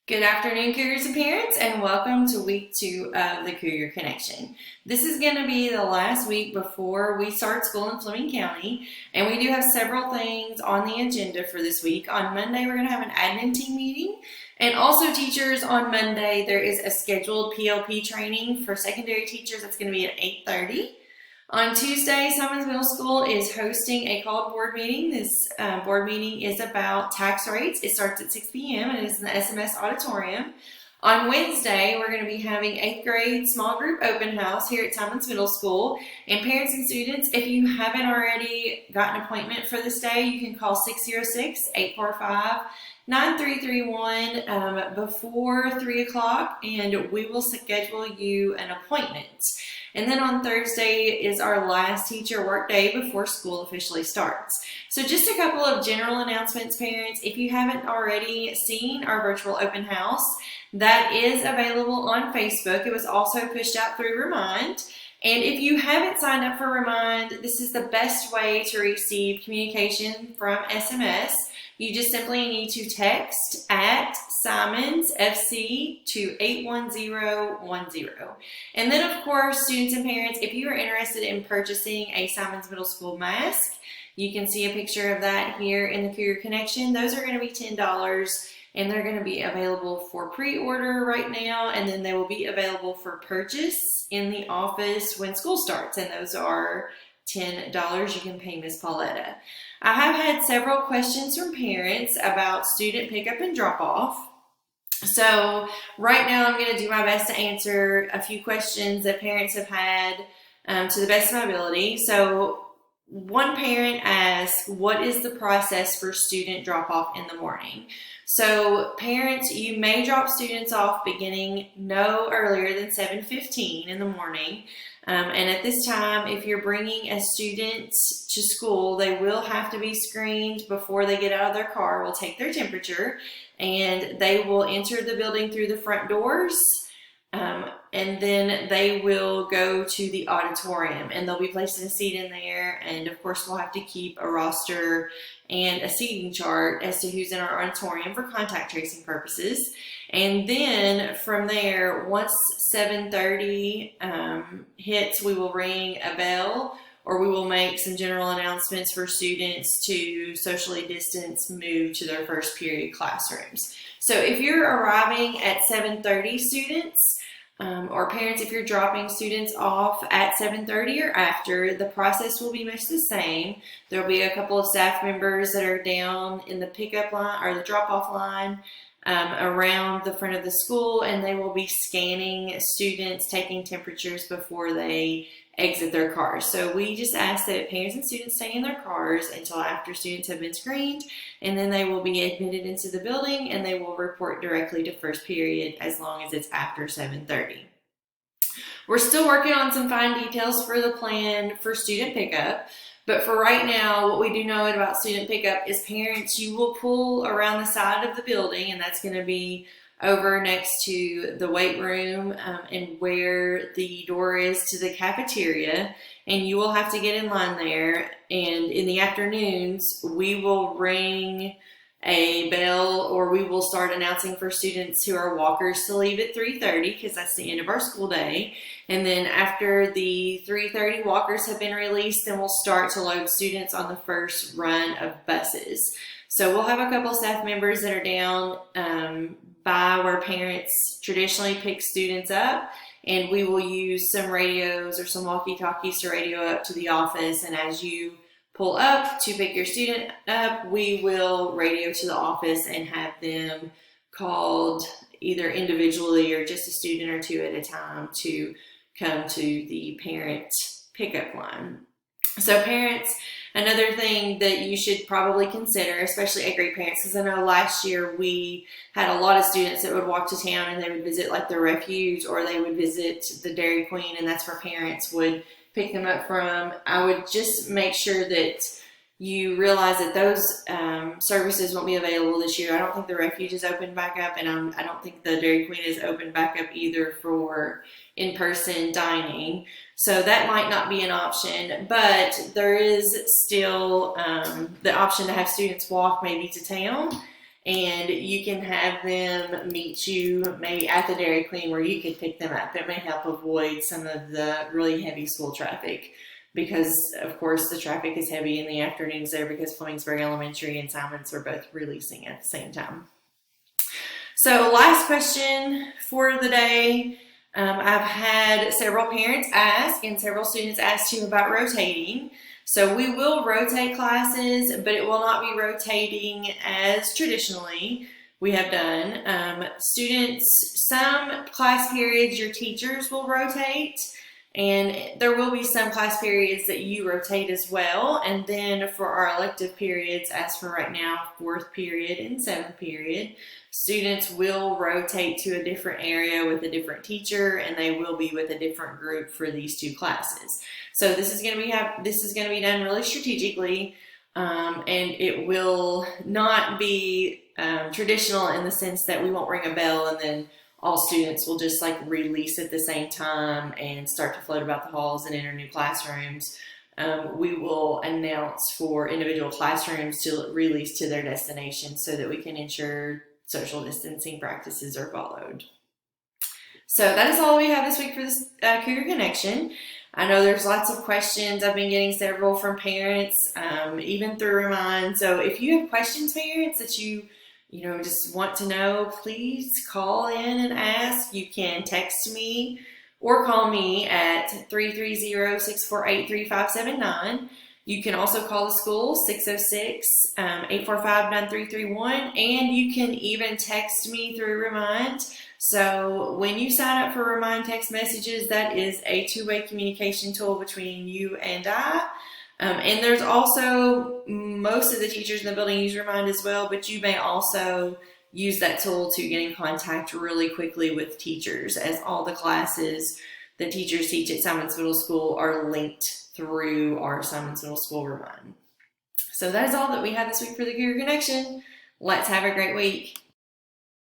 Good afternoon, Cougars and parents, and welcome to week 2 of the Cougar Connection. This is going to be the last week before we start school in Fleming County, and we do have several things on the agenda for this week. On Monday, we're going to have an admin team meeting, and also teachers on Monday, there is a scheduled PLP training for secondary teachers that's going to be at 8:30. On Tuesday, Simons Middle School is hosting a called board meeting. This board meeting is about tax rates. It starts at 6 p.m. and it is in the SMS auditorium. On Wednesday, we're going to be having 8th grade small group open house here at Simons Middle School. And parents and students, if you haven't already got an appointment for this day, you can call 606-845-9331 before 3 o'clock, and we will schedule you an appointment. And then on Thursday is our last teacher work day before school officially starts. So just a couple of general announcements, parents. If you haven't already seen our virtual open house, that is available on Facebook. It was also pushed out through Remind. And if you haven't signed up for Remind, this is the best way to receive communication from SMS. You just simply need to text at Simons FC to 81010. And then, of course, students and parents, if you are interested in purchasing a Simons Middle School mask, you can see a picture of that here in the Cougar Connection. Those are going to be $10, and they're going to be available for pre-order right now, and then they will be available for purchase in the office when school starts, and those are $10. You can pay Miss Pauletta. I have had several questions from parents about student pickup and drop-off. So right now I'm going to do my best to answer a few questions that parents have had to the best of my ability. So one parent asked, what is the process for student drop-off in the morning? So parents, you may drop students off beginning no earlier than 7:15 in the morning. And at this time, if you're bringing a student to school, they will have to be screened before they get out of their car. We'll take their temperature, and they will enter the building through the front doors, and then they will go to the auditorium, and they'll be placed in a seat in there. And of course, we'll have to keep a roster and a seating chart as to who's in our auditorium for contact tracing purposes. And then from there, once 7:30 hits, we will ring a bell, or we will make some general announcements for students to socially distance move to their first period classrooms. So if you're arriving at 7:30, students, or parents, if you're dropping students off at 7:30 or after, the process will be much the same. There'll be a couple of staff members that are down in the pickup line or the drop-off line around the front of the school, and they will be scanning students, taking temperatures before they exit their cars. So we just ask that parents and students stay in their cars until after students have been screened, and then they will be admitted into the building, and they will report directly to first period as long as it's after 7:30. We're still working on some fine details for the plan for student pickup. But for right now, what we do know about student pickup is parents, you will pull around the side of the building, and that's going to be over next to the weight room and where the door is to the cafeteria, and you will have to get in line there. And in the afternoons, we will ring a bell, or we will start announcing for students who are walkers to leave at 3:30, because that's the end of our school day. And then after the 3:30 walkers have been released, then we'll start to load students on the first run of buses. So we'll have a couple staff members that are down by where parents traditionally pick students up, and we will use some radios or some walkie-talkies to radio up to the office. And as you pull up to pick your student up, we will radio to the office and have them called either individually or just a student or two at a time to come to the parent pickup line. So parents, another thing that you should probably consider, especially 8th grade parents, because I know last year we had a lot of students that would walk to town and they would visit like the refuge, or they would visit the Dairy Queen, and that's where parents would pick them up from. I would just make sure that you realize that those services won't be available this year. I don't think the refuge is open back up, and I don't think the Dairy Queen is open back up either for in-person dining. So that might not be an option, but there is still the option to have students walk maybe to town and you can have them meet you maybe at the Dairy Queen where you could pick them up. It may help avoid some of the really heavy school traffic because, of course, the traffic is heavy in the afternoons there because Flemingburg Elementary and Simons are both releasing at the same time. So last question for the day. I've had several parents ask and several students ask you about rotating. So we will rotate classes, but it will not be rotating as traditionally we have done. Students, some class periods your teachers will rotate, and there will be some class periods that you rotate as well. And then for our elective periods, as for right now, 4th period and 7th period, students will rotate to a different area with a different teacher, and they will be with a different group for these 2 classes. So this is going to be done really strategically, and it will not be traditional in the sense that we won't ring a bell and then all students will just like release at the same time and start to float about the halls and enter new classrooms. We will announce for individual classrooms to release to their destination so that we can ensure social distancing practices are followed. So that is all we have this week for this Cougar Connection. I know there's lots of questions. I've been getting several from parents, even through Remind. So if you have questions, parents, that you just want to know, please call in and ask. You can text me or call me at 330-648-3579. You can also call the school, 606-845-9331, and you can even text me through Remind. So when you sign up for Remind text messages, that is a 2-way communication tool between you and I. And there's also, most of the teachers in the building use Remind as well, but you may also use that tool to get in contact really quickly with teachers, as all the classes that teachers teach at Simons Middle School are linked through our Simons Middle School Remind. So that is all that we have this week for the Cougar Connection. Let's have a great week.